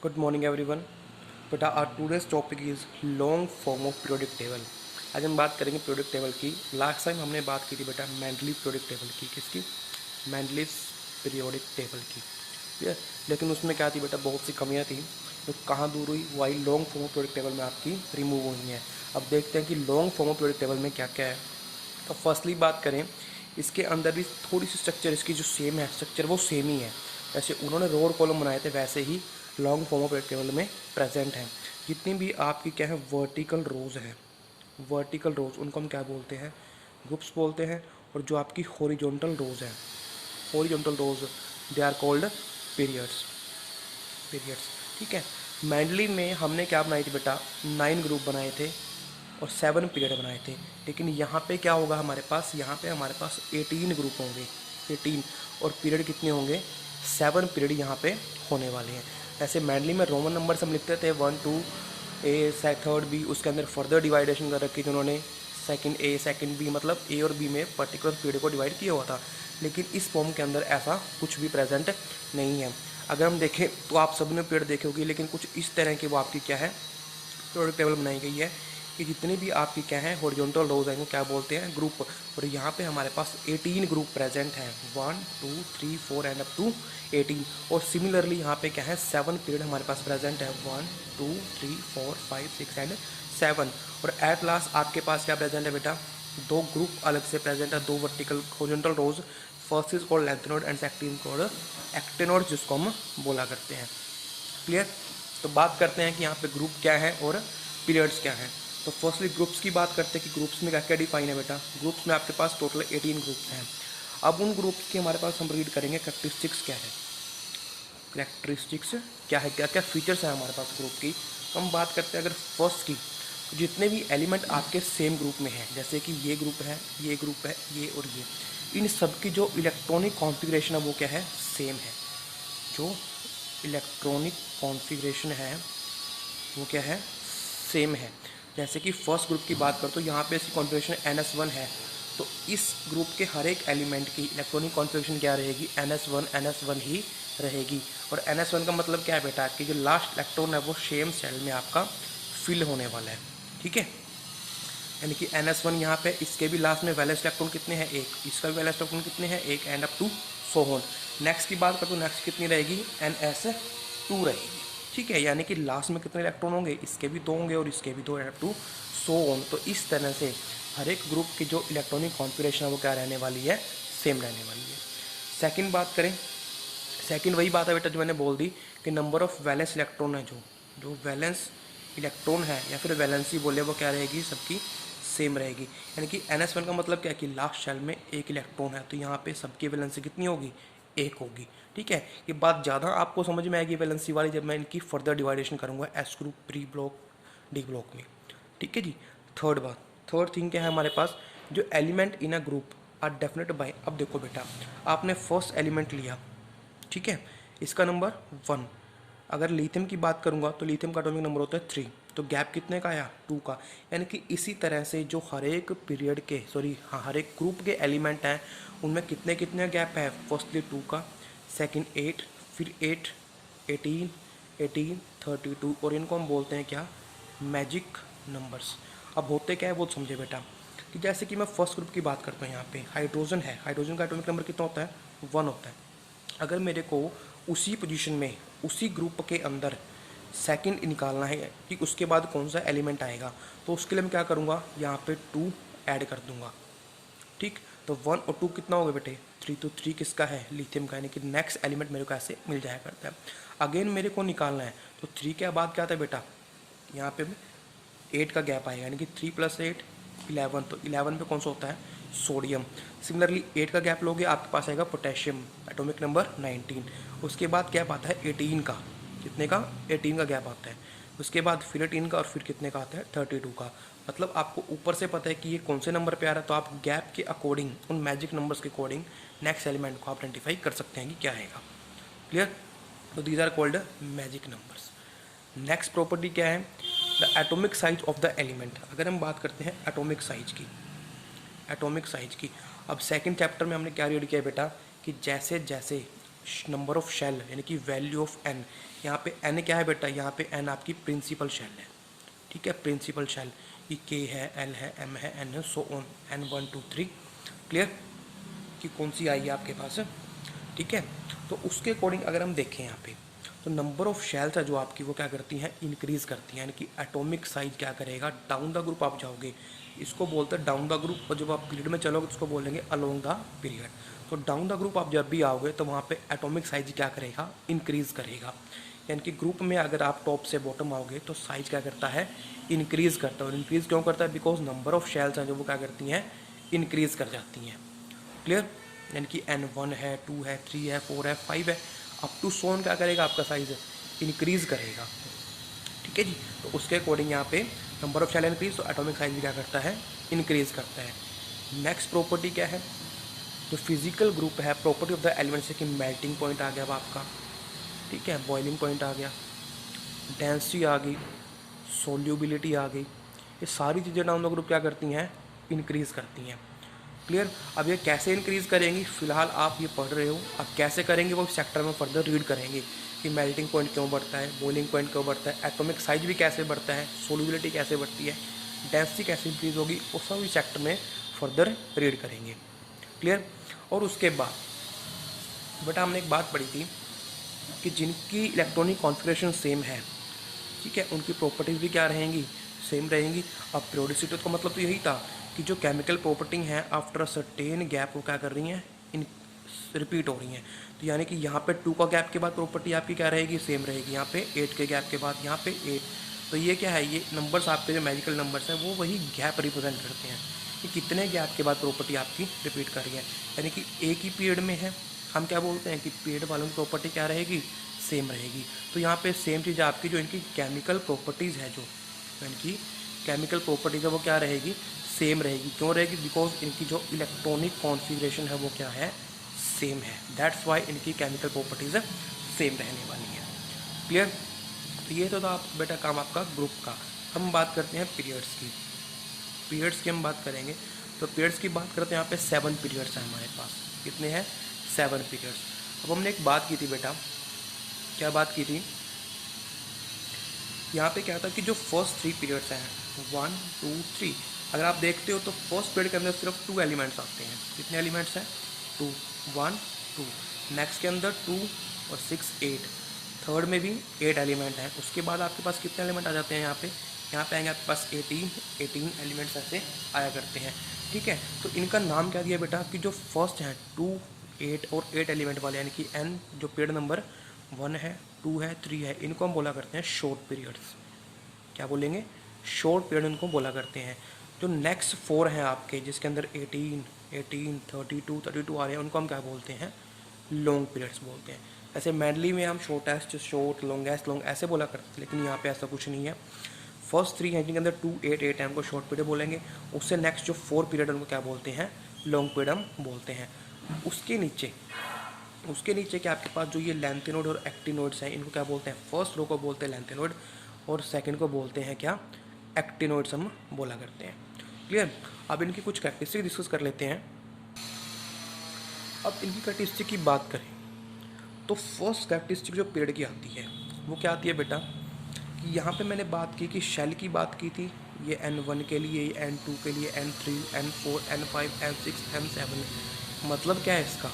Good morning everyone. बेटा our today's topic is long form of periodic table. आज हम बात करेंगे periodic table की. लास्ट टाइम हमने बात की थी बेटा Mendeleev periodic table की. किसकी? Mendeleev's periodic table की. ठीक है, लेकिन उसमें क्या थी बेटा, बहुत सी कमियां थी. तो कहाँ दूर हुई, why long form of periodic table में आपकी रिमूव हुई है. अब देखते हैं कि long form of periodic table में क्या क्या है. तो फर्स्टली बात करें, इसके अंदर भी थोड़ी सी स्ट्रक्चर इसकी जो सेम है, स्ट्रक्चर वो सेम ही है. जैसे उन्होंने रो और कॉलम बनाए थे वैसे ही लॉन्ग फॉर्म ऑफ टेबल में प्रेजेंट है. जितनी भी आपकी क्या है वर्टिकल रोज है, वर्टिकल रोज उनको हम क्या बोलते हैं, ग्रुप्स बोलते हैं. और जो आपकी हॉरिजॉन्टल रोज है, horizontal rows, they are called periods. Periods, ठीक है. मैंडली में हमने क्या बनाई थी बेटा, 9 ग्रुप बनाए थे और 7 पीरियड बनाए थे. लेकिन यहाँ पे क्या होगा हमारे पास, यहाँ पे हमारे पास 18 ग्रुप होंगे, 18. और पीरियड कितने होंगे, 7 पीरियड यहाँ पे होने वाले हैं. ऐसे मैंडली में रोमन नंबर से हम लिखते थे 1 2 ए थर्ड बी, उसके अंदर फर्दर डिवाइडेशन कर रखी थी उन्होंने, सेकंड ए सेकंड बी, मतलब ए और बी में पर्टिकुलर पीरियड को डिवाइड किया हुआ था. लेकिन इस फॉर्म के अंदर ऐसा कुछ भी प्रेजेंट नहीं है. अगर हम देखें तो आप सबने पीरियड देखे होगी, लेकिन कुछ इस तरह की वो आपकी क्या है पीरियड टेबल बनाई गई है कि जितने भी आपकी क्या है हॉरिजॉन्टल रोज हैं वो क्या बोलते हैं, ग्रुप. और यहाँ पे हमारे पास 18 ग्रुप प्रेजेंट हैं, 1 2 3 4 एंड अप टू 18. और सिमिलरली यहाँ पे क्या है 7 पीरियड हमारे पास प्रेजेंट है, 1 2 3 4 5 6 एंड 7. और एट लास्ट आपके पास क्या प्रेजेंट है बेटा, 2 ग्रुप अलग से प्रेजेंट है, 2 vertical horizontal rows. First is called lanthanoid and second called actinoid, जिसको हम बोला करते हैं. क्लियर. तो बात करते हैं कि यहाँ पे ग्रुप क्या है और पीरियड्स क्या हैं. तो फर्स्टली ग्रुप्स की बात करते हैं कि ग्रुप्स में क्या क्या डिफाइन है बेटा. ग्रुप्स में आपके पास टोटल 18 ग्रुप्स हैं. अब उन ग्रुप्स के हमारे पास हम रीड करेंगे करेक्टरिस्टिक्स क्या है, करेक्टरिस्टिक्स क्या है, क्या क्या फीचर्स हैं हमारे पास ग्रुप की. तो हम बात करते हैं अगर फर्स्ट की, तो जितने भी एलिमेंट आपके सेम ग्रुप में हैं, जैसे कि ये ग्रुप है, ये ग्रुप है, ये और ये, इन सब की जो इलेक्ट्रॉनिक कॉन्फ़िगरेशन है वो क्या है, सेम है. जो इलेक्ट्रॉनिक कॉन्फ़िगरेशन है वो क्या है, सेम है. जैसे कि फर्स्ट ग्रुप की बात करो तो यहाँ पे इसकी कॉन्फ़िगरेशन NS1 है. तो इस ग्रुप के हर एक एलिमेंट की इलेक्ट्रॉनिक कॉन्फ़िगरेशन क्या रहेगी, NS1 ही रहेगी. और NS1 का मतलब क्या है बेटा, कि जो लास्ट इलेक्ट्रॉन है वो सेम सेल में आपका फिल होने वाला है. ठीक है, यानी कि NS1 यहाँ पे, इसके भी लास्ट में वैलेंस इलेक्ट्रॉन कितने हैं, एक. इसका भी वैलेंस इलेक्ट्रॉन कितने हैं, एक. And up to so on. Next की बात करो तो नेक्स्ट कितनी रहेगी, NS2 रहेगी. ठीक है, यानी कि लास्ट में कितने इलेक्ट्रॉन होंगे, इसके भी 2 होंगे और इसके भी 2, and up to so on. तो इस तरह से हर एक ग्रुप की जो इलेक्ट्रॉनिक कॉन्फ़िगरेशन है वो क्या रहने वाली है, सेम रहने वाली है. सेकेंड बात करें, सेकेंड वही बात है बेटा जो मैंने बोल दी कि नंबर ऑफ वैलेंस इलेक्ट्रॉन है, जो वैलेंस इलेक्ट्रॉन है या फिर वैलेंसी बोले, वो क्या रहेगी, सबकी सेम रहेगी. यानी कि NS1 का मतलब क्या है कि लास्ट शेल में एक इलेक्ट्रॉन है, तो यहाँ पे सबकी वैलेंसी कितनी होगी, एक होगी. ठीक है, ये बात ज़्यादा आपको समझ में आएगी वैलेंसी वाली जब मैं इनकी फर्दर डिवाइडेशन करूँगा S group, P block, D block में. ठीक है जी. थर्ड बात, थर्ड थिंग क्या है हमारे पास, जो element in a group are definite by. अब देखो बेटा, आपने फर्स्ट एलिमेंट लिया, ठीक है, इसका नंबर 1. अगर लिथियम की बात करूँगा तो लिथियम का एटॉमिक नंबर होता है 3, तो गैप कितने का आया, 2 का. यानी कि इसी तरह से जो हर एक पीरियड के, हर एक ग्रुप के एलिमेंट हैं उनमें कितने कितने गैप है. फर्स्टली 2 का, सेकंड 8, फिर 8, 18, 18, 32. और इनको हम बोलते हैं क्या, मैजिक नंबर्स. अब होते क्या है वो समझे बेटा, कि जैसे कि मैं फर्स्ट ग्रुप की बात करता हूँ, यहाँ पे हाइड्रोजन है, हाइड्रोजन का एटॉमिक नंबर कितना होता है, 1 होता है. अगर मेरे को उसी पोजीशन में, उसी ग्रुप के अंदर सेकंड निकालना है कि उसके बाद कौन सा एलिमेंट आएगा, तो उसके लिए मैं क्या करूँगा, यहाँ पे 2 ऐड कर दूँगा. ठीक, तो 1 और 2 कितना होगा बेटे, 3. तो 3 किसका है, लिथियम का. यानी कि नेक्स्ट एलिमेंट मेरे को ऐसे मिल जाया करता है. अगेन मेरे को निकालना है, तो 3 के बाद क्या आता है बेटा, यहाँ पे 8 का गैप आएगा, यानी कि 3 + 8 11. तो 11 पे कौन सा होता है, सोडियम. सिमिलरली 8 का गैप लोगे आपके पास आएगा पोटेशियम, एटॉमिक नंबर 19. उसके बाद गैप आता है 18 का, कितने का, 18 का गैप आता है. उसके बाद फिर 18 का, और फिर कितने का आता है, 32 का. मतलब आपको ऊपर से पता है कि ये कौन से नंबर पे आ रहा है, तो आप गैप के अकॉर्डिंग, उन मैजिक नंबर्स के अकॉर्डिंग नेक्स्ट एलिमेंट को आप आइडेंटिफाई कर सकते हैं कि क्या आएगा. क्लियर. तो these are called magic numbers. Next property क्या है, the atomic size of the element. अगर हम बात करते हैं एटॉमिक साइज की, एटॉमिक साइज की, अब सेकंड चैप्टर में हमने क्या रीड किया बेटा, कि जैसे जैसे नंबर ऑफ शेल यानी कि वैल्यू ऑफ एन। यहाँ पे एन क्या है बेटा, यहाँ पे एन आपकी प्रिंसिपल शेल है, ठीक है, प्रिंसिपल शेल। ये के है, एल है, एम है, एन है, सो ऑन, एन 1 2 3। क्लियर कि कौन सी आई है आपके पास, ठीक है। तो उसके अकॉर्डिंग अगर हम देखें यहाँ पे, तो नंबर ऑफ शेल्स है जो आपकी वो क्या करती हैं, इंक्रीज करती हैं, यानी कि एटॉमिक साइज क्या करेगा, डाउन द ग्रुप आप जाओगे, इसको बोलते हैं डाउन द ग्रुप, और जब आप पीरियड में चलोगे तो उसको बोलेंगे अलोंग द पीरियड। तो डाउन द ग्रुप आप जब भी आओगे तो वहाँ पे एटॉमिक साइज क्या करेगा, इंक्रीज करेगा। यानी कि ग्रुप में अगर आप टॉप से बॉटम आओगे तो साइज क्या करता है, इंक्रीज करता है। और इंक्रीज क्यों करता है, बिकॉज नंबर ऑफ शेल्स हैं जो वो क्या करती हैं, इंक्रीज कर जाती हैं। क्लियर, यानी कि n1 है, 2 है, 3 है, 4 है, 5 है, अप टू सोन क्या करेगा, आपका साइज इंक्रीज करेगा, ठीक है जी। तो उसके अकॉर्डिंग यहाँ पे नंबर ऑफ शेल इंक्रीज, तो एटॉमिक साइज भी क्या करता है, इंक्रीज करता है। नेक्स्ट प्रॉपर्टी क्या है, जो फिजिकल ग्रुप है, प्रॉपर्टी ऑफ द एलिमेंट से कि मेल्टिंग पॉइंट आ गया अब आपका, ठीक है, बॉइलिंग पॉइंट आ गया, डेंसिटी आ गई, सोल्यूबिलिटी आ गई, ये सारी चीज़ें डाउन द ग्रुप क्या करती हैं, इंक्रीज़ करती हैं। क्लियर। अब ये कैसे इंक्रीज़ करेंगी, फिलहाल आप ये पढ़ रहे हो, अब कैसे करेंगे वो चैप्टर में फर्दर रीड करेंगे कि मेल्टिंग पॉइंट क्यों बढ़ता है, बॉइलिंग पॉइंट क्यों बढ़ता है, एटॉमिक साइज भी कैसे बढ़ता है, सोल्यूबिलिटी कैसे बढ़ती है, डेंसिटी कैसे इंक्रीज होगी, वो सब इस चैप्टर में फर्दर रीड करेंगे। क्लियर। और उसके बाद बेटा हमने एक बात पढ़ी थी कि जिनकी इलेक्ट्रॉनिक कॉन्फ़िगरेशन सेम है, ठीक है, उनकी प्रॉपर्टीज़ भी क्या रहेंगी, सेम रहेंगी। अब पीरियोडिसिटी का मतलब तो यही था कि जो केमिकल प्रॉपर्टी हैं आफ्टर अ सर्टेन गैप वो क्या कर रही हैं, इन रिपीट हो रही हैं। तो यानी कि यहाँ पे 2 का गैप के बाद प्रॉपर्टी आपकी क्या रहेगी, सेम रहेगी, यहाँ पे 8 के गैप के बाद यहाँ पे 8। तो ये क्या है, ये नंबर्स आपके जो मैजिकल नंबर्स हैं वो वही गैप रिप्रेजेंट करते हैं कि कितने गैप के बाद प्रॉपर्टी आपकी रिपीट कर रही है। यानी कि एक ही पीरियड में है, हम क्या बोलते हैं कि पीरियड वालों की प्रॉपर्टी क्या रहेगी, सेम रहेगी। तो यहाँ पे सेम चीज़ आपकी जो इनकी केमिकल प्रॉपर्टीज़ है, जो इनकी केमिकल प्रॉपर्टीज़ है वो क्या रहेगी, सेम रहेगी। क्यों रहेगी, बिकॉज इनकी जो इलेक्ट्रॉनिक कॉन्फ़िगरेशन है वो क्या है, सेम है, दैट्स वाई इनकी केमिकल प्रॉपर्टीज़ सेम रहने वाली है। क्लियर। तो ये तो था आप बेटा काम आपका ग्रुप का। हम बात करते हैं पीरियड्स की, पीरियड्स की हम बात करेंगे। तो पीरियड्स की बात करते हैं, यहाँ पे 7 पीरियड्स हैं हमारे पास। कितने हैं, 7 पीरियड्स। अब हमने एक बात की थी बेटा, क्या बात की थी, यहाँ पे क्या था कि जो फर्स्ट 3 पीरियड्स हैं 1 2 3, अगर आप देखते हो तो फर्स्ट पीरियड के अंदर सिर्फ 2 एलिमेंट्स आते हैं। कितने एलिमेंट्स हैं, 2, 1 2। नेक्स्ट के अंदर 2 और 6 8, थर्ड में भी 8 एलिमेंट हैं। उसके बाद आपके पास कितने एलिमेंट आ जाते हैं, यहाँ पे आएंगे आपके पास 18 एलिमेंट्स ऐसे आया करते हैं, ठीक है। तो इनका नाम क्या दिया बेटा कि जो फर्स्ट हैं 2 8 और 8 एलिमेंट वाले, यानी कि एन जो पीरियड नंबर 1 है, 2 है, 3 है, इनको हम बोला करते हैं शॉर्ट पीरियड्स। क्या बोलेंगे, शॉर्ट पीरियड इनको बोला करते हैं। जो नेक्स्ट 4 हैं आपके, जिसके अंदर 18 32 32 आ रहे हैं, उनको हम क्या बोलते हैं, लॉन्ग पीरियड्स बोलते हैं। ऐसे मैडली में हम शॉर्टेस्ट शॉर्ट, लॉन्गेस्ट लॉन्ग ऐसे बोला करते थे, लेकिन यहाँ पे ऐसा कुछ नहीं है। फर्स्ट 3 हैं जिनके अंदर 2 8 8 है, उनको शॉर्ट पीरियड बोलेंगे। उससे नेक्स्ट जो 4 पीरियड उनको क्या बोलते हैं, लॉन्ग पीरियड हम बोलते हैं। उसके नीचे क्या आपके पास जो ये लेंथेनोड और एक्टिनोड्स हैं, इनको क्या बोलते हैं, फर्स्ट रो को बोलते हैं लेंथेनोड और सेकंड को बोलते हैं क्या, एक्टिनोड्स हम बोला करते हैं। क्लियर। अब इनकी कुछ कैरेक्टरिस्टिक डिस्कस कर लेते हैं। अब इनकी कैरेक्टरिस्टिक की बात करें तो फर्स्ट कैरेक्टरिस्टिक जो पेड़ की आती है वो क्या आती है बेटा, कि यहाँ पे मैंने बात की कि शेल की बात की थी, ये N1 के लिए, ये N2 के लिए, N3 N4 N5 N6 N7। मतलब क्या है इसका,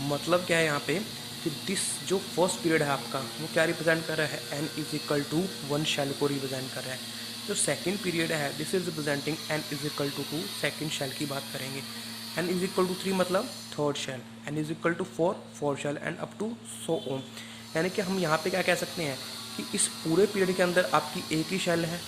मतलब क्या है यहाँ पे कि दिस जो फर्स्ट पीरियड है आपका वो क्या रिप्रेजेंट कर रहा है, n is equal to 1 shell को रिप्रेजेंट कर रहा है। जो सेकंड पीरियड है this is representing n is equal to 2, second shell की बात करेंगे। n इज इक्वल टू 3 मतलब third shell, n is equal to 4 fourth shell, and up to so on. यानी कि हम यहाँ पे क्या कह सकते हैं कि इस पूरे पीरियड के अंदर आपकी एक ही शेल है,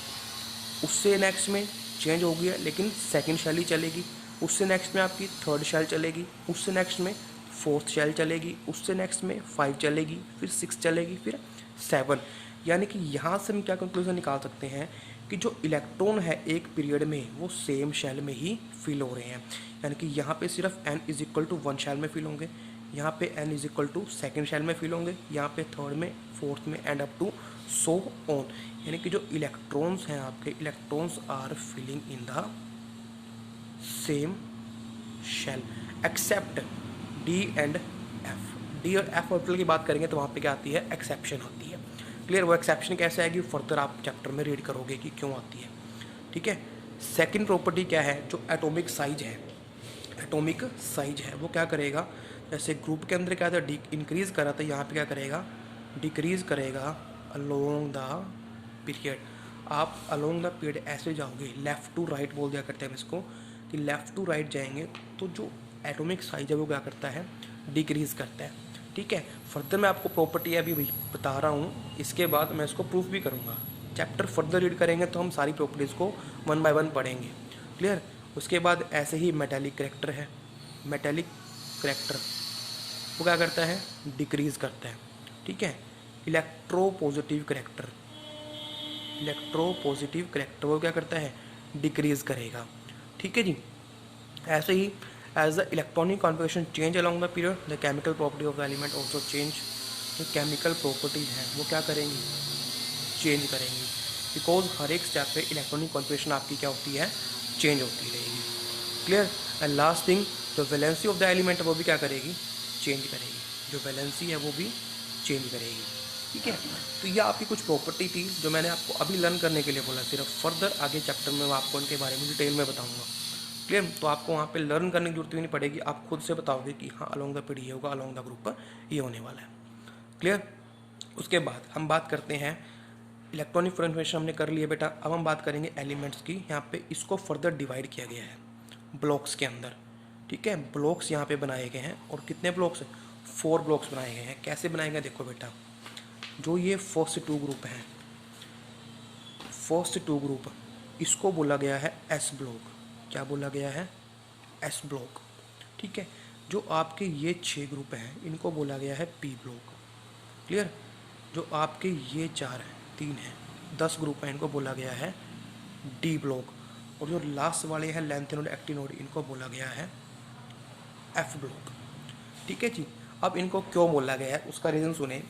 उससे नेक्स्ट में चेंज हो गया लेकिन सेकंड शेल ही चलेगी, उससे नेक्स्ट में आपकी थर्ड शेल चलेगी, उससे नेक्स्ट में फोर्थ शेल चलेगी, उससे नेक्स्ट में 5 चलेगी, फिर 6 चलेगी, फिर 7। यानी कि यहाँ से हम क्या कंक्लूजन निकाल सकते हैं कि जो इलेक्ट्रॉन है एक पीरियड में वो सेम शेल में ही फिल हो रहे हैं। यानी कि यहाँ पे सिर्फ n is equal to 1 shell में फिल होंगे, यहाँ पे n is equal to second shell में फिल होंगे, यहाँ पे थर्ड में, फोर्थ में, and up to so on. यानी कि जो इलेक्ट्रॉन्स हैं आपके, electrons are filling in the same shell except D and F। D और एफ ऑर्बिटल की बात करेंगे तो वहाँ पे क्या आती है, एक्सेप्शन आती है। क्लियर, वो एक्सेप्शन कैसे आएगी फर्दर आप चैप्टर में रीड करोगे कि क्यों आती है। ठीक है, सेकंड प्रॉपर्टी क्या है, जो एटॉमिक साइज है, एटॉमिक साइज है वो क्या करेगा, जैसे ग्रुप के अंदर क्या था, इंक्रीज करा था, यहाँ पे क्या करेगा, डिक्रीज करेगा अलोंग द पीरियड। आप अलोंग द पीरियड ऐसे जाओगे, लेफ़्ट टू राइट बोल दिया करते हैं हम इसको, कि लेफ़्ट टू राइट जाएंगे तो जो एटॉमिक साइज है वो क्या करता है, डिक्रीज करता है। ठीक है, फर्दर मैं आपको प्रॉपर्टी अभी बता रहा हूँ, इसके बाद मैं इसको प्रूफ भी करूँगा। चैप्टर फर्दर रीड करेंगे तो हम सारी प्रॉपर्टीज़ को वन बाय वन पढ़ेंगे। क्लियर, उसके बाद ऐसे ही मेटालिक करेक्टर है, मेटालिक करेक्टर वो क्या करता है, डिक्रीज करता है। ठीक है, इलेक्ट्रोपॉजिटिव करेक्टर, इलेक्ट्रोपॉजिटिव करेक्टर वो क्या करता है, डिक्रीज करेगा। ठीक है जी, ऐसे ही as the electronic configuration change along the period, the chemical property of the element also change. जो केमिकल प्रॉपर्टीज हैं वो क्या करेंगी, चेंज करेंगी, बिकॉज हर एक स्टेप पे इलेक्ट्रॉनिक कॉन्फिगरेशन आपकी क्या होती है, चेंज होती रहेगी। क्लियर, एंड लास्ट थिंग, जो वैलेंसी ऑफ द एलिमेंट है वो भी क्या करेगी, चेंज करेगी, जो वैलेंसी है वो भी चेंज करेगी। ठीक है, तो ये आपकी कुछ प्रॉपर्टी थी जो मैंने आपको अभी लर्न करने के लिए बोला, सिर्फ फर्दर आगे चैप्टर में मैं आपको इनके बारे में डिटेल में बताऊंगा। क्लियर, तो आपको वहाँ पे लर्न करने की जरूरत भी नहीं पड़ेगी, आप खुद से बताओगे कि हाँ अलोंग द पीरियड ये होगा, अलोंग द ग्रुप ये होने वाला है। क्लियर, उसके बाद हम बात करते हैं, इलेक्ट्रॉनिक फॉर्मेशन हमने कर लिया बेटा, अब हम बात करेंगे एलिमेंट्स की। यहाँ पे इसको फर्दर डिवाइड किया गया है ब्लॉक्स के अंदर। ठीक है, ब्लॉक्स यहाँ पे बनाए गए हैं, और कितने ब्लॉक्स, 4 ब्लॉक्स बनाए गए हैं। कैसे बनाए गए, देखो बेटा, जो ये फर्स्ट 2 ग्रुप हैं, फर्स्ट 2 ग्रुप, इसको बोला गया है एस ब्लॉक। क्या बोला गया है, एस ब्लॉक। ठीक है, जो आपके ये 6 ग्रुप हैं इनको बोला गया है पी ब्लॉक। क्लियर, जो आपके ये 3 हैं 10 ग्रुप हैं इनको बोला गया है डी ब्लॉक, और जो लास्ट वाले हैं लैंथेनोड एक्टिनोड इनको बोला गया है एफ ब्लॉक। ठीक है जी, अब इनको क्यों बोला गया है उसका रीज़न सुने।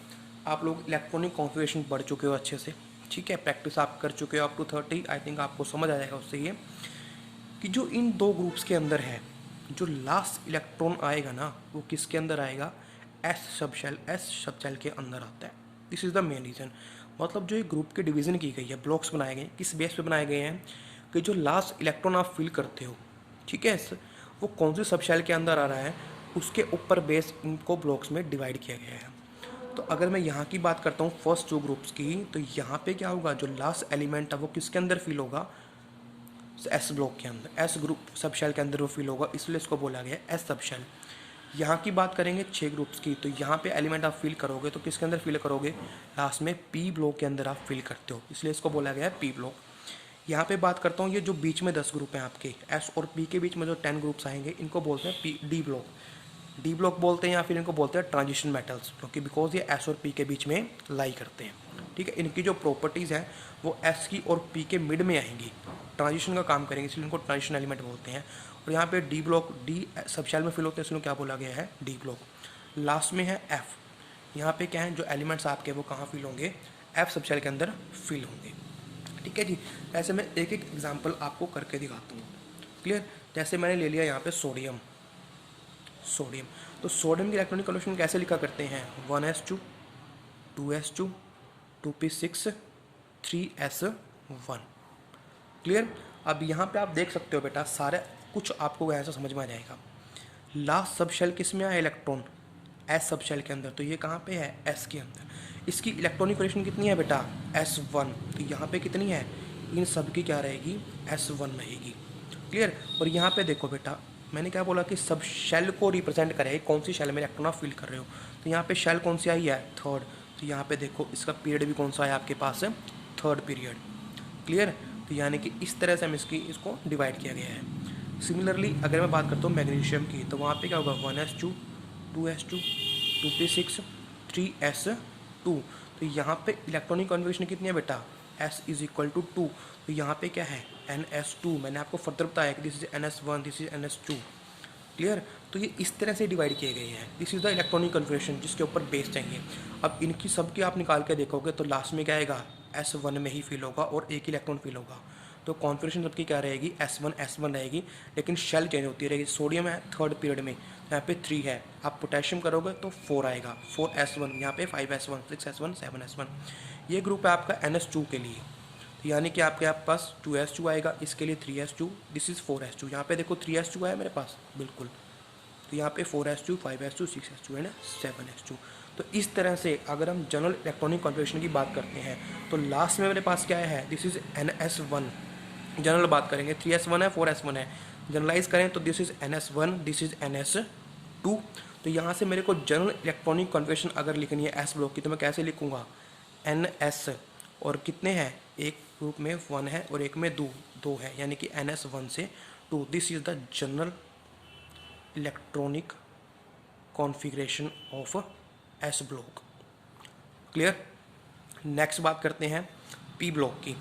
आप लोग इलेक्ट्रॉनिक कॉन्फ़िगरेशन पढ़ चुके हो अच्छे से, ठीक है, प्रैक्टिस आप कर चुके हो अप टू 30, आई थिंक आपको समझ आ जाएगा उससे ये कि जो इन 2 ग्रुप्स के अंदर है, जो लास्ट इलेक्ट्रॉन आएगा ना वो किसके अंदर आएगा, एस सबशेल के अंदर आता है। This is the main reason. मतलब जो ये ग्रुप की डिवीज़न की गई है, ब्लॉक्स बनाए गए, किस बेस पे बनाए गए हैं कि जो लास्ट इलेक्ट्रॉन आप फिल करते हो, ठीक है, वो कौन सी सबशेल के अंदर आ रहा है, उसके ऊपर बेस इनको ब्लॉक्स में डिवाइड किया गया है। तो अगर मैं यहाँ की बात करता हूँ फर्स्ट 2 ग्रुप्स की, तो यहाँ पे क्या होगा, जो लास्ट एलिमेंट है वो किसके अंदर फिल होगा, एस ब्लॉक के अंदर, एस ग्रुप सबशेल के अंदर वो फिल होगा, इसलिए इसको बोला गया एस सबशेल। यहाँ की बात करेंगे 6 ग्रुप्स की, तो यहाँ पे एलिमेंट आप फिल करोगे तो किसके अंदर फिल करोगे, लास्ट में पी ब्लॉक के अंदर आप फिल करते हो, इसलिए इसको बोला गया है पी ब्लॉक। यहाँ पे बात करता हूँ ये जो बीच में 10 ग्रुप हैं आपके, एस और पी के बीच में जो 10 ग्रुप्स आएंगे इनको बोलते हैं P D block, D block बोलते हैं, या फिर इनको बोलते हैं ट्रांजिशन मेटल्स, क्योंकि बिकॉज ये एस और पी के बीच में लाई करते हैं। ठीक है, इनकी जो प्रॉपर्टीज़ हैं वो एस की और पी के मिड में आएंगी, ट्रांजिशन का काम करेंगे, इसलिए इनको ट्रांजिशन एलिमेंट बोलते हैं। और यहाँ पे डी ब्लॉक, डी सबशेल में फिल होते हैं, इसलिए क्या बोला गया है, डी ब्लॉक। लास्ट में है एफ, यहाँ पे क्या है, जो एलिमेंट्स आपके वो कहाँ फिल होंगे, एफ सबशेल के अंदर फिल होंगे। ठीक है जी, ऐसे मैं एक एक एग्जाम्पल आपको करके दिखाता हूँ। क्लियर, जैसे मैंने ले लिया यहाँ पे सोडियम, सोडियम, तो सोडियम की इलेक्ट्रॉनिक कन्फर्मेशन कैसे लिखा करते हैं, 1s2 2s2 2p6 3s1। Clear, अब यहाँ पे आप देख सकते हो बेटा, सारे कुछ आपको ऐसा समझ में आ जाएगा। लास्ट सबशेल किस में आया इलेक्ट्रॉन, एस सबशेल के अंदर, तो ये कहाँ पे है, एस के अंदर। इसकी इलेक्ट्रॉनिक कन्फर्मेशन कितनी है बेटा, s1, तो यहाँ पे कितनी है, इन सब की क्या रहेगी, s1 रहेगी। क्लियर, और यहाँ पे देखो बेटा, मैंने क्या बोला कि सब शेल को रिप्रेजेंट करे, कौन सी शेल में इलेक्ट्रॉन आप फिल कर रहे हो, तो यहाँ पे शेल कौन सी आई है, 3rd, तो यहाँ पे देखो इसका पीरियड भी कौन सा है आपके पास, 3rd पीरियड। क्लियर, तो यानी कि इस तरह से हम इसको डिवाइड किया गया है। सिमिलरली अगर मैं बात करता हूँ मैग्नीशियम की, तो वहाँ पे क्या होगा, 1s2 2s2 2p6 3s2, तो यहाँ पे इलेक्ट्रॉनिक कॉन्फिगरेशन कितनी है बेटा, s इज इक्वल टू 2, तो यहाँ पे क्या है, ns2। मैंने आपको फर्दर बताया कि this is ns1, this is ns2। Clear, तो ये इस तरह से डिवाइड किए गए हैं। This is the electronic configuration जिसके ऊपर बेस चाहिए। अब इनकी सबकी आप निकाल के देखोगे तो लास्ट में क्या आएगा, s1 में ही फिल होगा और एक इलेक्ट्रॉन फिल होगा। तो कॉन्फ़िगरेशन सबकी क्या रहेगी, S1 रहेगी, लेकिन शेल चेंज होती रहेगी। सोडियम है थर्ड पीरियड में, यहाँ पे 3 है, आप पोटेशियम करोगे तो 4 आएगा, 4S1, यहाँ पे 5S1, 6S1, 7S1। ये ग्रुप है आपका NS2 के लिए, तो यानी कि आपके पास 2S2 आएगा, इसके लिए 3S2, दिस इज़ 4S2। यहाँ पे देखो 3S2 है मेरे पास, बिल्कुल, तो यहाँ पे 4S2, 5S2, 6S2 and 7S2। तो इस तरह से अगर हम जनरल इलेक्ट्रॉनिक कॉन्फ़िगरेशन की बात करते हैं तो लास्ट में मेरे पास क्या है, दिस इज़ NS1। जनरल बात करेंगे 3S1 है, 4S1 है, जनरलाइज करें तो this is NS1, this is NS2। तो यहाँ से मेरे को जनरल इलेक्ट्रॉनिक कॉन्फ़िगरेशन अगर लिखनी है S ब्लॉक की तो मैं कैसे लिखूँगा, NS, और कितने हैं, एक ग्रुप में 1 है और एक में 2 है, यानी कि NS1 से 2। This is the general electronic configuration of S block. Clear. Next बात करते हैं पी ब्लॉक की।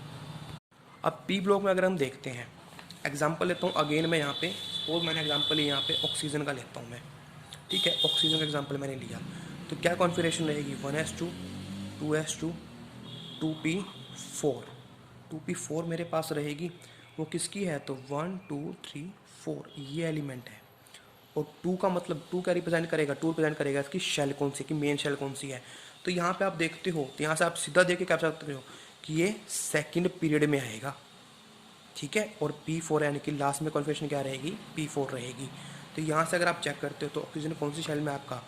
अब पी ब्लॉक में अगर हम देखते हैं, एग्जांपल लेता हूँ अगेन मैं यहाँ पे, और मैंने एग्जांपल यहाँ पे ऑक्सीजन का लेता हूँ मैं, ठीक है, ऑक्सीजन का एग्जांपल मैंने लिया। तो क्या कॉन्फ़िगरेशन रहेगी, 1s2, 2s2, 2p4, 2p4 मेरे पास रहेगी। वो किसकी है, तो 1 2 3 4 ये एलिमेंट है। और 2 का मतलब 2 क्या रिप्रेजेंट करेगा, 2 रिप्रेजेंट करेगा इसकी शेल कौन सी, की मेन शेल कौन सी है। तो यहाँ पे आप देखते हो, तो यहाँ से आप सीधा देख के क्या सकते हो कि ये सेकंड पीरियड में आएगा, ठीक है। और P4 यानी कि लास्ट में कॉन्फ़िगरेशन क्या रहेगी, P4 रहेगी। तो यहाँ से अगर आप चेक करते हो तो ऑक्सीजन कौन सी शेल में आपका,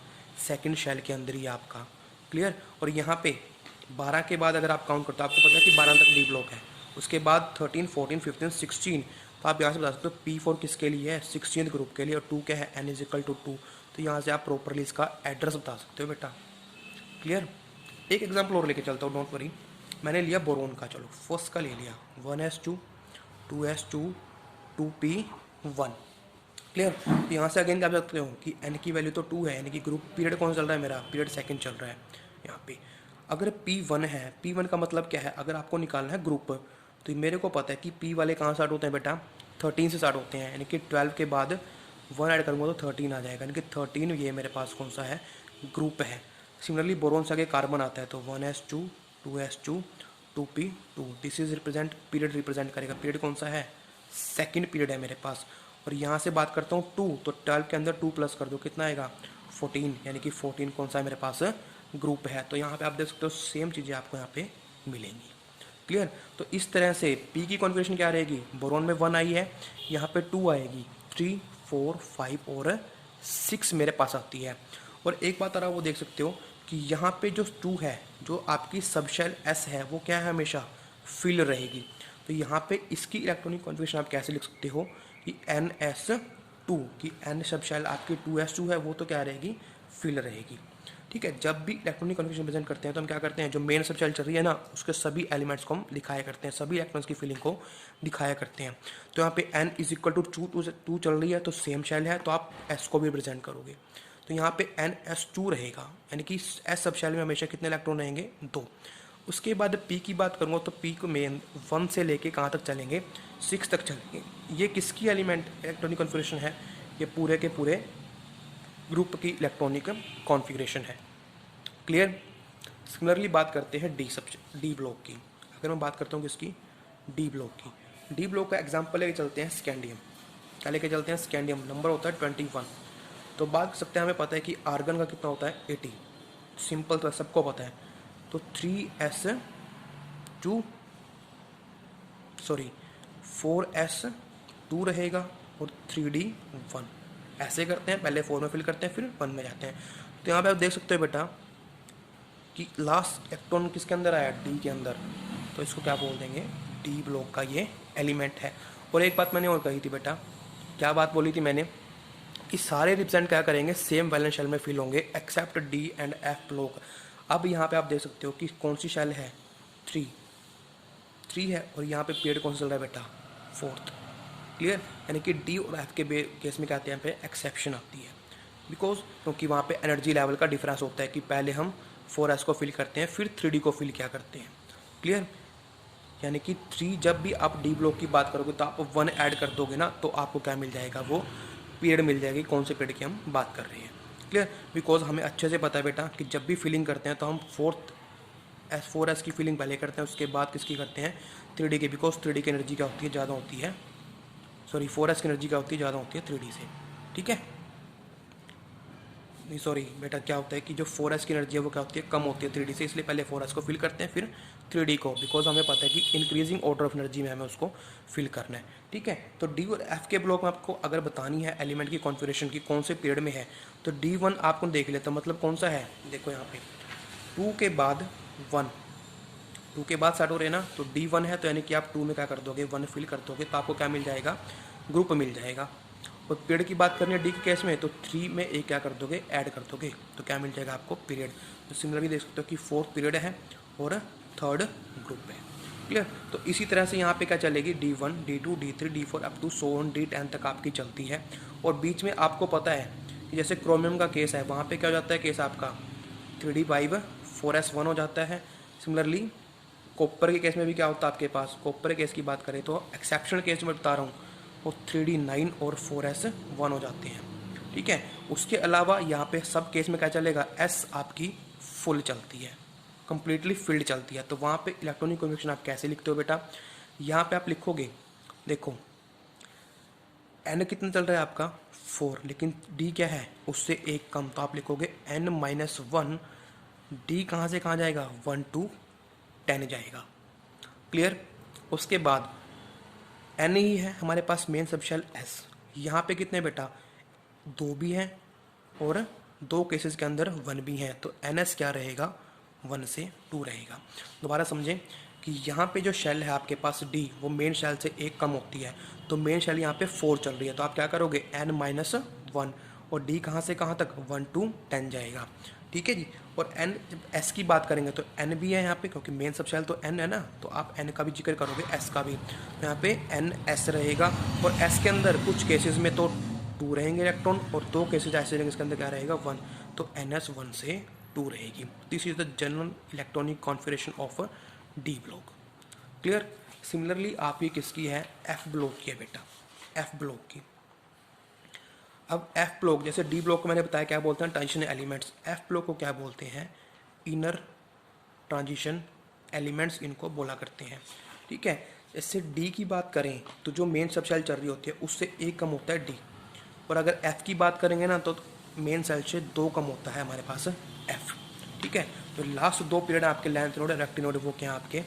सेकंड शेल के अंदर ही आपका, क्लियर। और यहाँ पे 12 के बाद अगर आप काउंट करते हो, आपको पता है कि 12 तक डी ब्लॉक है, उसके बाद 13, 14, 15, 16। तो आप यहाँ से बता सकते हो P4 किसके लिए है, 16th ग्रुप के लिए, और 2 क्या है, N=2। तो यहाँ से आप प्रॉपरली इसका एड्रेस बता सकते हो बेटा, क्लियर। एक एग्जाम्पल और लेके चलता हूँ, डोंट वरी। मैंने लिया बोरोन का, चलो फर्स्ट का ले लिया, 1s2, 2s2, 2p1, क्लियर। तो यहाँ से अगेन क्या कर सकते हो कि N की वैल्यू तो 2 है, यानी कि ग्रुप पीरियड कौन सा चल रहा है मेरा, पीरियड सेकंड चल रहा है यहाँ पे। अगर P1 है, P1 का मतलब क्या है, अगर आपको निकालना है ग्रुप, तो मेरे को पता है कि P वाले कहाँ स्टार्ट होते हैं बेटा, 13 से स्टार्ट होते हैं, यानी कि 12 के बाद 1 ऐड करूँगा तो 13 आ जाएगा, यानी कि 13 ये मेरे पास कौन सा है, ग्रुप है। सिमिलरली बोरोन से आगे कार्बन आता है, तो 1s2, 2s2, 2p2, this is represent period, represent करेगा पीरियड कौन सा है, सेकंड पीरियड है मेरे पास। और यहाँ से बात करता हूँ 2, तो 12 के अंदर 2 प्लस कर दो, कितना आएगा, 14, यानी कि 14 कौन सा है मेरे पास, ग्रुप है। तो यहाँ पे आप देख सकते हो सेम चीज़ें आपको यहाँ पे मिलेंगी, क्लियर। तो इस तरह से पी की कॉन्फ़िगरेशन क्या रहेगी, बोरोन में 1 आई है, यहाँ पे 2 आएगी, 3, 4, 5 और 6 मेरे पास आती है। और एक बात और वो देख सकते हो कि यहाँ पे जो 2 है, जो आपकी सबशेल S है, वो क्या है, हमेशा फिल रहेगी। तो यहाँ पे इसकी इलेक्ट्रॉनिक कॉन्फ़िगरेशन आप कैसे लिख सकते हो कि NS2 की N सबशेल आपकी 2s2 है, वो तो क्या रहेगी, फिल रहेगी, ठीक है। जब भी इलेक्ट्रॉनिक कॉन्फ़िगरेशन प्रेजेंट करते हैं तो हम क्या करते हैं, जो मेन सबशेल चल रही है ना, उसके सभी एलिमेंट्स को हम दिखाया करते हैं, सभी इलेक्ट्रॉन्स की फिलिंग को दिखाया करते हैं। तो यहाँ पे N=2 चल रही है, तो सेम शेल है, तो आप S को भी प्रेजेंट करोगे। तो यहाँ पे NS2 रहेगा, यानी कि S सब शेल में हमेशा कितने इलेक्ट्रॉन रहेंगे, 2। उसके बाद P की बात करूँगा तो P को मेन 1 से लेके कहाँ तक चलेंगे, 6 तक चलेंगे। ये किसकी एलिमेंट इलेक्ट्रॉनिक कॉन्फ़िगरेशन है, ये पूरे के पूरे ग्रुप की इलेक्ट्रॉनिक कॉन्फ़िगरेशन है, क्लियर। सिमिलरली बात करते हैं डी ब्लॉक की। अगर मैं बात करता हूँ किसकी, डी ब्लॉक की। डी ब्लॉक का एग्जांपल लेके चलते हैं स्कैंडियम, क्या लेके चलते हैं, स्कैंडियम, नंबर होता है 21। तो बात कर सकते हैं, हमें पता है कि आर्गन का कितना होता है, 80, सिंपल तो सबको पता है। तो 4s2 रहेगा और 3d1, ऐसे करते हैं, पहले 4 में फिल करते हैं, फिर 1 में जाते हैं। तो यहाँ पे आप देख सकते हो बेटा कि लास्ट इलेक्ट्रॉन किसके अंदर आया, डी के अंदर, तो इसको क्या बोल देंगे, डी ब्लॉक का ये एलिमेंट है। और एक बात मैंने और कही थी बेटा, क्या बात बोली थी मैंने, कि सारे रिप्रेजेंट क्या करेंगे, सेम वैलेंस शेल में फिल होंगे accept D and F block. अब यहाँ पे आप देख सकते हो कि कौन सी शेल है, 3 है, और यहाँ पे पीरियड कौन सा चल रहा है बेटा, 4th, क्लियर। यानी कि डी और एफ के केस में क्या आती है, यहाँ पे एक्सेप्शन आती है, बिकॉज क्योंकि वहाँ पे एनर्जी लेवल का डिफरेंस होता है कि पहले हम 4s को फिल करते हैं, फिर 3d को फिल क्या करते हैं, क्लियर। यानी कि 3, जब भी आप डी ब्लॉक की बात करोगे तो आप 1 ऐड कर दोगे ना, तो आपको क्या मिल जाएगा, वो पीरियड मिल जाएगी, कौन से पीरियड की हम बात कर रहे हैं, क्लियर। बिकॉज हमें अच्छे से पता है बेटा कि जब भी फिलिंग करते हैं तो हम 4th 4s की फिलिंग पहले करते हैं, उसके बाद किसकी करते हैं 3D की, बिकॉज 3D की एनर्जी क्या होती है ज़्यादा होती है, सॉरी 4s की एनर्जी क्या होती है ज़्यादा होती है 3D से। ठीक है, नहीं सॉरी बेटा, क्या होता है कि जो 4s की एनर्जी है वो क्या होती है कम होती है 3D से, इसलिए पहले 4s को फिल करते हैं फिर 3D को, बिकॉज हमें पता है कि इंक्रीजिंग ऑर्डर ऑफ एनर्जी में हमें उसको फिल करना है। ठीक है, तो डी और एफ के ब्लॉक में आपको अगर बतानी है एलिमेंट की कॉन्फ़िगरेशन की कौन से पीरियड में है, तो D1 आपको देख लेते हैं, मतलब कौन सा है, देखो यहाँ पे 2 के बाद 1, 2 के बाद स्टार्ट हो रहे हैं ना, तो D1 है, तो यानी कि आप 2 में क्या कर दोगे 1 फिल कर दोगे, तो आपको क्या मिल जाएगा ग्रुप मिल जाएगा। और पीरियड की बात करनी है डी के केस में, तो 3 में एक क्या कर दोगे ऐड कर दोगे, तो क्या मिल जाएगा आपको पीरियड। तो सिमिलरली देख सकते हो कि 4th पीरियड है और 3rd ग्रुप है। क्लियर, तो इसी तरह से यहाँ पे क्या चलेगी D1 D2 D3 D4 up to so on D10 तक आपकी चलती है। और बीच में आपको पता है कि जैसे क्रोमियम का केस है, वहाँ पे क्या हो जाता है केस आपका 3D5 4s1 हो जाता है। सिमिलरली कॉपर के केस में भी क्या होता है आपके पास, कॉपर के केस की बात करें तो एक्सेप्शनल केस में बता रहा हूँ, वो 3D9 और 4s1 हो जाते हैं। ठीक है, उसके अलावा यहाँ पे सब केस में क्या चलेगा, एस आपकी फुल चलती है, कंप्लीटली फिल्ड चलती है। तो वहाँ पे इलेक्ट्रॉनिक कन्फिग्रेशन आप कैसे लिखते हो बेटा, यहाँ पे आप लिखोगे, देखो एन कितना चल रहा है आपका 4, लेकिन डी क्या है उससे एक कम, तो आप लिखोगे n-1, डी कहाँ से कहाँ जाएगा 1 to 10 जाएगा। क्लियर, उसके बाद एन ही है हमारे पास मेन सबशेल एस, यहाँ पे कितने बेटा 2 भी हैं और 2 केसेस के अंदर 1 भी हैं, तो एन एस क्या रहेगा 1 से 2 रहेगा। दोबारा समझें कि यहाँ पे जो शेल है आपके पास डी, वो मेन शेल से एक कम होती है, तो मेन शेल यहाँ पे 4 चल रही है, तो आप क्या करोगे n-1, और डी कहाँ से कहाँ तक 1 to 10 जाएगा। ठीक है जी, और एन जब एस की बात करेंगे तो एन भी है यहाँ पे, क्योंकि मेन सब शेल तो एन है ना, तो आप एन का भी जिक्र करोगे एस का भी, तो यहाँ पे एन एस रहेगा। और एस के अंदर कुछ केसेस में तो 2 रहेंगे इलेक्ट्रॉन, और 2 केसेज ऐसे रहेंगे इसके अंदर क्या रहेगा 1, तो एन एस 1 से 2 रहेगी। This is the general electronic configuration of D block. Clear, similarly आप ये किसकी है एफ ब्लॉक की है बेटा, एफ ब्लॉक की। अब एफ ब्लॉक, जैसे डी ब्लॉक को मैंने बताया क्या बोलते हैं ट्रांजिशन एलिमेंट्स, एफ ब्लॉक को क्या बोलते हैं इनर ट्रांजिशन एलिमेंट्स इनको बोला करते हैं। ठीक है, इससे डी की बात करें तो जो मेन सब सेल चल रही होती है उससे एक कम होता है डी, और अगर एफ की बात करेंगे ना तो मेन सेल से 2 कम होता है हमारे पास एफ। ठीक है, तो लास्ट 2 पीरियड आपके लेंथ नोड रेक्टी नोड वो क्या आपके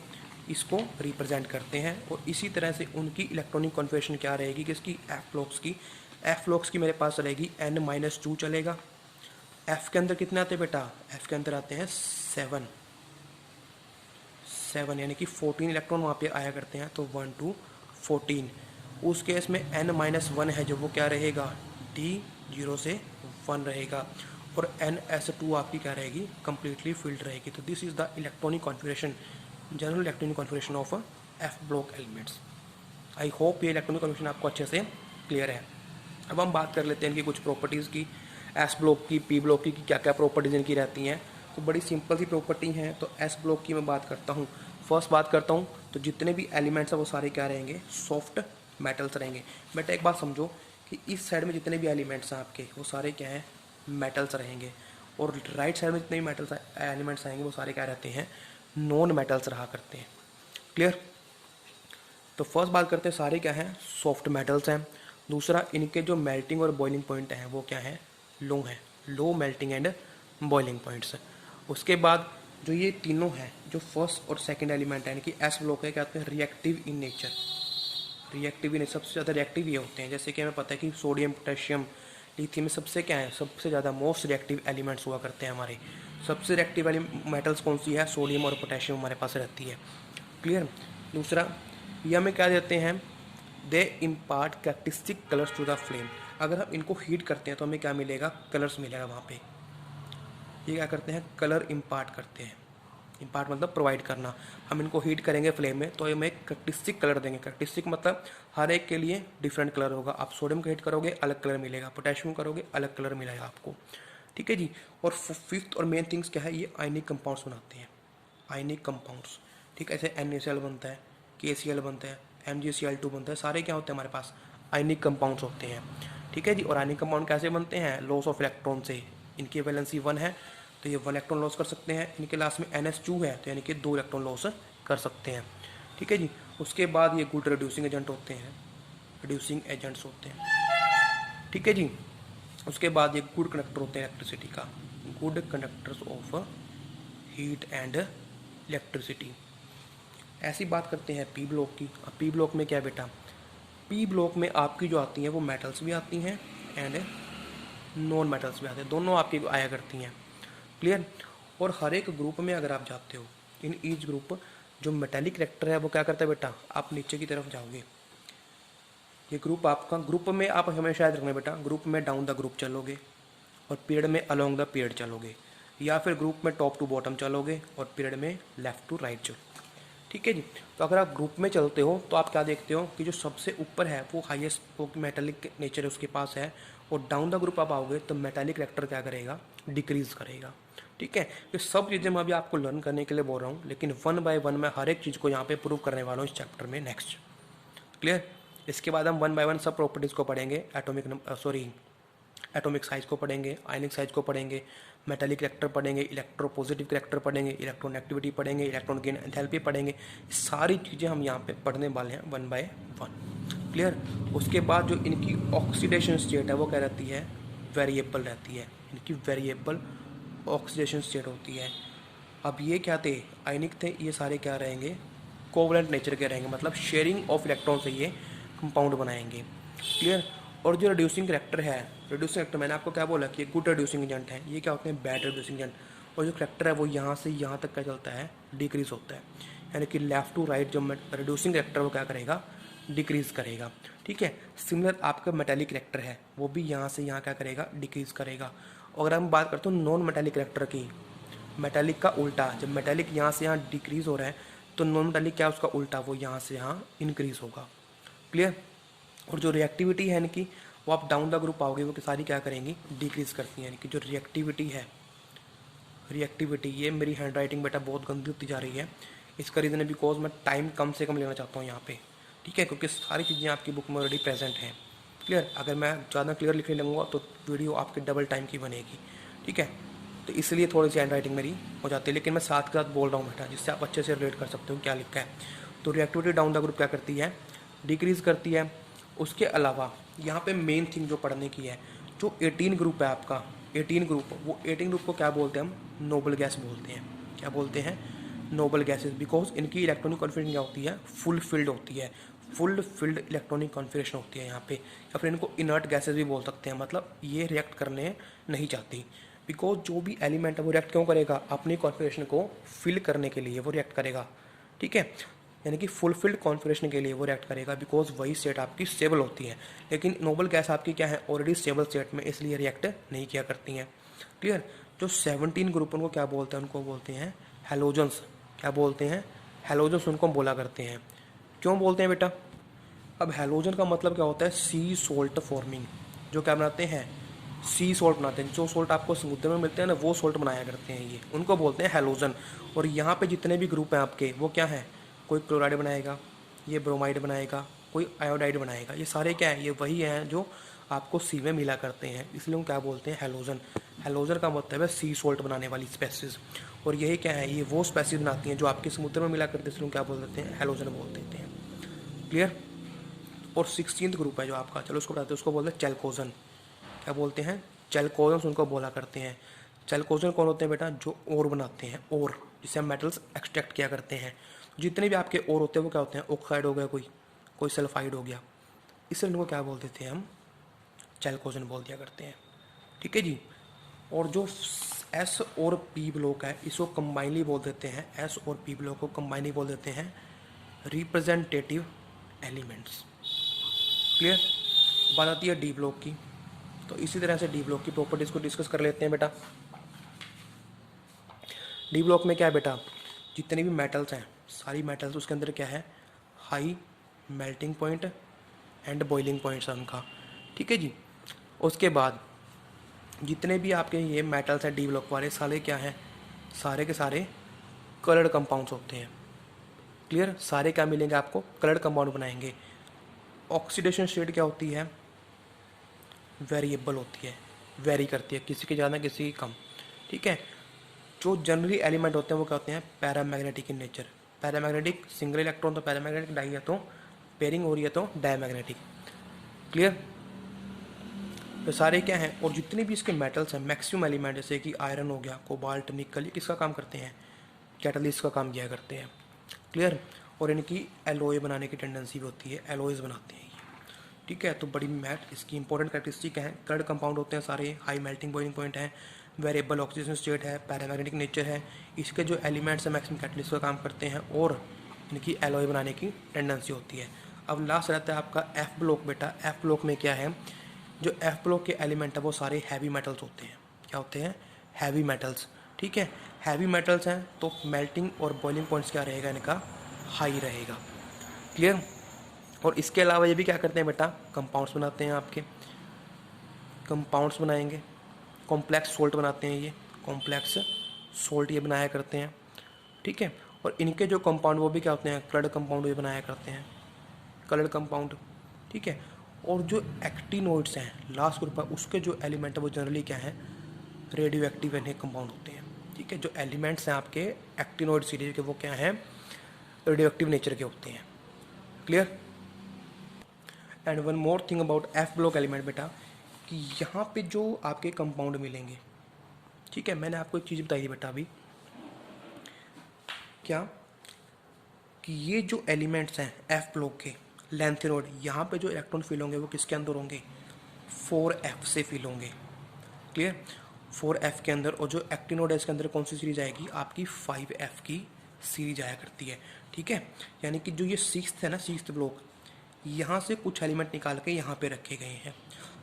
इसको रिप्रेजेंट करते हैं, और इसी तरह से उनकी इलेक्ट्रॉनिक कॉन्फिगरेशन क्या रहेगी किसकी एफ ब्लॉक्स की। एफ ब्लॉक्स की मेरे पास रहेगी n-2 चलेगा। एफ के अंदर कितने आते हैं बेटा, एफ के अंदर आते हैं 7 यानी कि 14 इलेक्ट्रॉन वहाँ पे आया करते हैं, तो 1 to 14। उस केस में n-1 है जो वो क्या रहेगा डी 0 से 1 रहेगा, और n-2 आपकी क्या रहेगी कंप्लीटली फिल्ड रहेगी। तो this is the electronic configuration, general electronic configuration of F block elements. I hope ये इलेक्ट्रॉनिक कॉन्फिगरेशन आपको अच्छे से क्लियर है। अब हम बात कर लेते हैं इनकी कुछ प्रॉपर्टीज़ की, एस ब्लॉक की, पी ब्लॉक की क्या क्या प्रॉपर्टीज़ इनकी रहती हैं। तो बड़ी सिंपल सी प्रॉपर्टी हैं। तो एस ब्लॉक की मैं बात करता हूँ, फर्स्ट बात करता हूँ, तो जितने भी एलिमेंट्स हैं वो सारे क्या रहेंगे सॉफ्ट मेटल्स रहेंगे। बेटा एक बात समझो कि इस साइड में जितने भी एलिमेंट्स हैं आपके वो सारे क्या हैं मेटल्स रहेंगे, और राइट साइड में जितने भी मेटल्स एलिमेंट्स आएंगे वो सारे क्या रहते हैं नॉन मेटल्स रहा करते हैं। क्लियर, तो फर्स्ट बात करते हैं सारे क्या हैं सॉफ्ट मेटल्स हैं। दूसरा, इनके जो मेल्टिंग और बॉइलिंग पॉइंट हैं वो क्या हैं लो हैं, low melting and boiling points. उसके बाद जो ये तीनों हैं जो फर्स्ट और सेकंड एलिमेंट है यानी कि एस ब्लॉक है, क्या कहते हैं रिएक्टिव इन नेचर। रिएक्टिव इन सबसे ज़्यादा रिएक्टिव ये होते हैं, जैसे कि हमें पता है कि सोडियम पोटेशियम लिथियम में सबसे क्या है सबसे ज़्यादा मोस्ट रिएक्टिव एलिमेंट्स हुआ करते हैं हमारे। सबसे रिएक्टिव वाली मेटल्स कौन सी है सोडियम और पोटेशियम हमारे पास रहती है। क्लियर, दूसरा ये हमें क्या देते हैं they impart characteristic colours to the flame. अगर हम इनको हीट करते हैं तो हमें क्या मिलेगा कलर्स मिलेगा वहाँ पे। ये क्या करते हैं कलर इम्पार्ट करते हैं, इम्पार्ट मतलब प्रोवाइड करना। हम इनको हीट करेंगे फ्लेम में तो हमें कैरेक्टरिस्टिक कलर देंगे। कैरेक्टरिस्टिक मतलब हर एक के लिए डिफरेंट कलर होगा। आप सोडियम को हीट करोगे अलग कलर मिलेगा, पोटेशियम करोगे अलग कलर मिलेगा आपको। ठीक है जी, और फिफ्थ और मेन थिंग्स क्या है ये आयनिक कंपाउंड्स बनाते हैं, आयनिक कंपाउंड्स। ठीक है, ऐसे NaCl बनता है, KCl बनता है, MgCl2 बनता है, सारे क्या होते हैं हमारे पास आयनिक कंपाउंड्स होते हैं। ठीक है जी, और आयनिक कंपाउंड कैसे बनते हैं लॉस ऑफ इलेक्ट्रॉन से। इनकी वैलेंसी 1 है तो ये 1 इलेक्ट्रॉन लॉस कर सकते हैं। इनके लास्ट में NH2 है तो यानी कि 2 इलेक्ट्रॉन लॉस कर सकते हैं। ठीक है जी। उसके बाद ये गुड रिड्यूसिंग एजेंट होते हैं, रिड्यूसिंग एजेंट्स होते हैं। ठीक है जी। उसके बाद ये गुड कंडक्टर होते हैं इलेक्ट्रिसिटी का, good conductors of heat and electricity. ऐसी बात करते हैं पी ब्लॉक की। अब पी ब्लॉक में क्या बेटा, पी ब्लॉक में आपकी जो आती हैं वो मेटल्स भी आती हैं एंड नॉन मेटल्स भी आते हैं, दोनों आपकी आया करती हैं। क्लियर। और हर एक ग्रुप में अगर आप जाते हो, इन ईच ग्रुप जो मेटेलिक कैरेक्टर है वो क्या करता है बेटा, आप नीचे की तरफ जाओगे, ये ग्रुप आपका, ग्रुप में आप हमेशा याद रखना बेटा, ग्रुप में डाउन द ग्रुप चलोगे और पीरियड में अलोंग द पीरियड चलोगे, या फिर ग्रुप में टॉप टू बॉटम चलोगे और पीरियड में लेफ्ट टू राइट चलोगे। ठीक है जी। तो अगर आप ग्रुप में चलते हो तो आप क्या देखते हो कि जो सबसे ऊपर है वो हाईएस्ट, वो मेटालिक नेचर है उसके पास है, और डाउन द ग्रुप आप आओगे तो मेटालिक कैरेक्टर क्या करेगा, डिक्रीज करेगा। ठीक है। ये सब चीज़ें मैं अभी आपको लर्न करने के लिए बोल रहा हूँ, लेकिन 1 बाय 1 मैं हर एक चीज़ को यहाँ पे प्रूव करने वाला हूँ इस चैप्टर में नेक्स्ट। क्लियर। इसके बाद हम 1 बाय 1 सब प्रॉपर्टीज़ को पढ़ेंगे, एटॉमिक साइज को पढ़ेंगे, आयनिक साइज को पढ़ेंगे, मेटालिक कैरेक्टर पढ़ेंगे, इलेक्ट्रोपॉजिटिव कैरेक्टर पढ़ेंगे, इलेक्ट्रोनेगेटिविटी पढ़ेंगे, इलेक्ट्रॉन गेन एंथैल्पी पढ़ेंगे। सारी चीज़ें हम यहाँ पे पढ़ने वाले हैं 1 बाय 1। क्लियर। उसके बाद जो इनकी ऑक्सीडेशन स्टेट है वो क्या रहती है, वेरिएबल रहती है, इनकी वेरिएबल ऑक्सीडेशन स्टेट होती है। अब ये क्या थे, आयनिक थे, ये सारे क्या रहेंगे, कोवलेंट नेचर के रहेंगे, मतलब शेयरिंग ऑफ इलेक्ट्रॉन से ये कंपाउंड बनाएंगे। क्लियर। और जो रिड्यूसिंग करेक्टर है, रिड्यूसिंग करेक्टर मैंने आपको क्या बोला कि ये गुड रिड्यूसिंग एजेंट है, ये क्या होते हैं, बैड रिड्यूसिंग एजेंट। और जो करेक्टर है वो यहाँ से यहाँ तक क्या चलता है, डिक्रीज होता है, यानी कि लेफ्ट टू राइट जो रिड्यूसिंग करेक्टर वो क्या करेगा, डिक्रीज करेगा। ठीक है। सिमिलर आपका मेटालिक करेक्टर है वो भी यहाँ से यहाँ क्या करेगा, डिक्रीज करेगा। और अगर हम बात करते हो नॉन मेटालिक करेक्टर की, मेटालिक का उल्टा, जब मेटालिक यहाँ से यहाँ डिक्रीज हो रहा है तो नॉन मेटालिक क्या है उसका उल्टा, वो यहाँ से यहाँ इंक्रीज होगा। क्लियर। और जो रिएक्टिविटी है इनकी, वो आप डाउन द ग्रुप आओगे वो सारी क्या करेंगी, डिक्रीज करती हैं। यानी कि जो रिएक्टिविटी है, रिएक्टिविटी, ये मेरी हैंड राइटिंग बेटा बहुत गंदी होती जा रही है, इसका रीज़न है बिकॉज मैं टाइम कम से कम लेना चाहता हूँ यहाँ पे। ठीक है। क्योंकि सारी चीज़ें आपकी बुक में ऑलरेडी प्रेजेंट हैं। क्लियर। अगर मैं ज़्यादा क्लियर लिखने लगूँगा तो वीडियो आपके डबल टाइम की बनेगी। ठीक है। तो इसलिए थोड़ी सी हैंड राइटिंग मेरी हो जाती है, लेकिन मैं साथ के साथ बोल रहा हूँ बेटा जिससे आप अच्छे से रिलेट कर सकते हो क्या लिखा है। तो रिएक्टिविटी डाउन द ग्रुप क्या करती है, डिक्रीज़ करती है। उसके अलावा यहाँ पे मेन थिंग जो पढ़ने की है, जो 18 ग्रुप है आपका, 18 ग्रुप, वो 18 ग्रुप को क्या बोलते हैं हम, नोबल गैस बोलते हैं। क्या बोलते हैं, नोबल गैसेस, बिकॉज इनकी इलेक्ट्रॉनिक कॉन्फिगरेशन क्या होती है, फुल फिल्ड होती है, फुल फिल्ड इलेक्ट्रॉनिक कॉन्फिगरेशन होती है यहाँ पे। या फिर इनको इनर्ट गैसेस भी बोल सकते हैं, मतलब ये रिएक्ट करने नहीं चाहती। बिकॉज जो भी एलिमेंट है वो रिएक्ट क्यों करेगा, अपनी कॉन्फिगरेशन को फिल करने के लिए वो रिएक्ट करेगा। ठीक है। यानी कि फुलफिल्ड कॉन्फिगरेशन के लिए वो रिएक्ट करेगा, बिकॉज वही स्टेट आपकी स्टेबल होती है। लेकिन नोबल गैस आपकी क्या है, ऑलरेडी स्टेबल स्टेट में, इसलिए रिएक्ट नहीं किया करती हैं। क्लियर। जो 17 ग्रुप उनको क्या बोलते हैं, उनको बोलते हैं हेलोजन्स। क्या बोलते हैं, हेलोजन्स उनको बोला करते हैं। क्यों बोलते हैं बेटा, अब हेलोजन का मतलब क्या होता है, सी सोल्ट फॉर्मिंग, जो क्या बनाते हैं, सी सोल्ट बनाते हैं। जो सोल्ट आपको समुद्र में मिलते हैं ना वो सोल्ट बनाया करते हैं, ये उनको बोलते हैं हेलोजन। और यहाँ पे जितने भी ग्रुप हैं आपके वो क्या हैं, कोई क्लोराइड बनाएगा, ये ब्रोमाइड बनाएगा, कोई आयोडाइड बनाएगा, ये सारे क्या हैं, ये वही हैं जो आपको सी में मिला करते हैं, इसलिए हम क्या बोलते हैं, हेलोजन। हेलोजन का मतलब है सी सोल्ट बनाने वाली स्पेसीज। और यही क्या है, ये वो स्पेसीज बनाती हैं जो आपके समुद्र में मिला करते हैं, इसलिए हम क्या बोल देते हैं, हेलोजन बोल देते हैं। क्लियर। और 16th ग्रुप है जो आपका, चलो उसको बताते हैं, उसको बोलते हैं चैल्कोजन। क्या बोलते हैं, चैल्कोजन उनको बोला करते हैं। चैल्कोजन कौन होते हैं बेटा, जो ओर बनाते हैं, ओर जिससे हम मेटल्स एक्सट्रैक्ट किया करते हैं। जितने भी आपके ओर होते हैं वो क्या होते हैं, ऑक्साइड हो गया, कोई सल्फाइड हो गया, इसलिए उनको क्या बोल देते हैं हम, चैल्कोजन बोल दिया करते हैं। ठीक है जी। और जो एस और पी ब्लॉक है इसको कंबाइनली बोल देते हैं, एस और पी ब्लॉक को कंबाइनली बोल देते हैं रिप्रेजेंटेटिव एलिमेंट्स। क्लियर। बात आती है डी ब्लॉक की, तो इसी तरह से डी ब्लॉक की प्रॉपर्टीज़ को डिस्कस कर लेते हैं बेटा। डी ब्लॉक में क्या है बेटा, जितने भी मेटल्स हैं, सारी मेटल्स उसके अंदर क्या है, high melting point and boiling points है उनका। ठीक है जी। उसके बाद जितने भी आपके ये मेटल्स हैं डी ब्लॉक वाले, सारे क्या हैं, सारे के सारे कलर्ड कंपाउंड्स होते हैं। क्लियर। सारे क्या मिलेंगे आपको, कलर्ड कंपाउंड बनाएंगे। ऑक्सीडेशन स्टेट क्या होती है, वेरिएबल होती है, वेरी करती है, किसी की ज़्यादा किसी की कम। ठीक है। जो जनरली एलिमेंट होते हैं वो क्या होते हैं, paramagnetic in nature. Paramagnetic single electron तो पैरामैग्नेटिक, डाई है तो पेयरिंग हो रही है तो डायमैग्नेटिक। क्लियर। तो सारे क्या हैं, और जितने भी इसके मेटल्स हैं मैक्सिमम एलिमेंट जैसे कि आयरन हो गया, कोबाल्ट, निकल, ये किसका काम करते हैं, कैटलिस्ट का काम किया करते हैं। क्लियर। और इनकी एलॉय बनाने की टेंडेंसी भी होती है, एलॉयज बनाते हैं ये। ठीक है, तो बड़ी मैट इसकी इंपॉर्टेंट कैरेक्टरिस्टिक हैं, कर्ड कंपाउंड होते हैं सारे, हाई मेल्टिंग बॉइलिंग पॉइंट है, वेरिएबल ऑक्सीजन स्टेट है, पैरामैग्नेटिक नेचर है, इसके जो एलिमेंट्स हैं मैक्सिमम कैटलिस्ट का काम करते हैं, और इनकी एलॉय बनाने की टेंडेंसी होती है। अब लास्ट रहता है आपका एफ ब्लॉक। बेटा एफ ब्लॉक में क्या है, जो एफ ब्लॉक के एलिमेंट है वो सारे हैवी मेटल्स होते हैं। क्या होते हैं, हैवी मेटल्स। ठीक है, हैवी मेटल्स हैं तो मेल्टिंग और बॉइलिंग पॉइंट्स क्या रहेगा इनका, हाई रहेगा। क्लियर। और इसके अलावा ये भी क्या करते हैं बेटा, कंपाउंड्स बनाते हैं आपके, कंपाउंड्स बनाएंगे, कॉम्प्लेक्स सोल्ट बनाते हैं, ये कॉम्प्लेक्स सोल्ट ये बनाया करते हैं। ठीक है, और इनके जो कंपाउंड वो भी क्या होते हैं, कलर्ड कंपाउंड ये बनाया करते हैं, कलर्ड कंपाउंड। ठीक है, और जो एक्टिनोइड्स हैं लास्ट ग्रुप है उसके जो एलिमेंट है वो जनरली क्या है, रेडियो एक्टिव एन कंपाउंड होते हैं। ठीक है, जो एलिमेंट्स हैं आपके एक्टिनोइड सीरीज के वो क्या हैं, रेडियो एक्टिव नेचर के होते हैं। Clear. And one more thing about F block element बेटा, कि यहाँ पे जो आपके कंपाउंड मिलेंगे, ठीक है, मैंने आपको एक चीज़ बताई थी बेटा अभी, क्या, कि ये जो एलिमेंट्स हैं एफ ब्लॉक के लेंथेनोड, यहाँ पे जो इलेक्ट्रॉन फिल होंगे वो किसके अंदर होंगे, 4f से फिल होंगे। क्लियर। 4f के अंदर, और जो एक्टिनोड है इसके अंदर कौन सी सीरीज आएगी, आपकी 5f की सीरीज आया करती है। ठीक है, यानी कि जो ये सिक्स्थ है ना, सिक्स्थ ब्लॉक, यहाँ से कुछ एलिमेंट निकाल के यहाँ पे रखे गए हैं।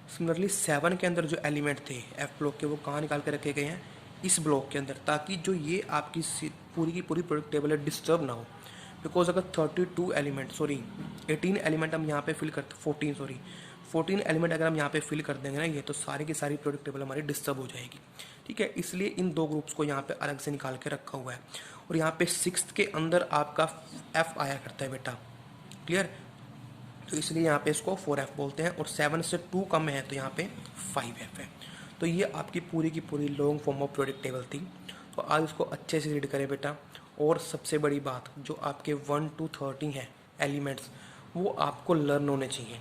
सिमिलरली 7 के अंदर जो एलिमेंट थे एफ ब्लॉक के वो कहाँ निकाल के रखे गए हैं, इस ब्लॉक के अंदर, ताकि जो ये आपकी पूरी की पूरी प्रोडक्ट टेबल है डिस्टर्ब ना हो। बिकॉज अगर 32 एलिमेंट, सॉरी 18 एलिमेंट हम यहाँ पे फिल करते, 14 एलिमेंट अगर हम यहाँ पे फिल कर देंगे ना ये, तो सारी की सारी प्रोडक्ट टेबल हमारी डिस्टर्ब हो जाएगी। ठीक है, इसलिए इन दो ग्रुप्स को यहाँ पे अलग से निकाल के रखा हुआ है। और यहाँ पे 6th के अंदर आपका एफ आया करता है बेटा। क्लियर। तो इसलिए यहाँ पे इसको 4f बोलते हैं, और 7 से 2 कम है तो यहाँ पे 5f है। तो ये आपकी पूरी की पूरी long form of product table थी। तो आज इसको अच्छे से रीड करें बेटा। और सबसे बड़ी बात, जो आपके 1 to 30 हैं एलिमेंट्स, वो आपको लर्न होने चाहिए।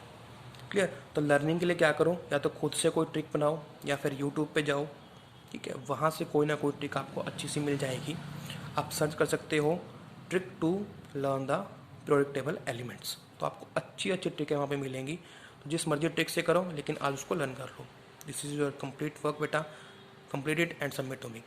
क्लियर। तो लर्निंग के लिए क्या करो, या तो खुद से कोई ट्रिक बनाओ या फिर यूट्यूब पे जाओ। ठीक है, वहाँ से कोई ना कोई ट्रिक आपको अच्छी सी मिल जाएगी। आप सर्च कर सकते हो trick to learn the product table elements, तो आपको अच्छी अच्छी ट्रिकें वहाँ पे मिलेंगी। तो जिस मर्जी ट्रिक से करो, लेकिन आज उसको लर्न कर लो। This is your complete work बेटा, complete it and submit to me.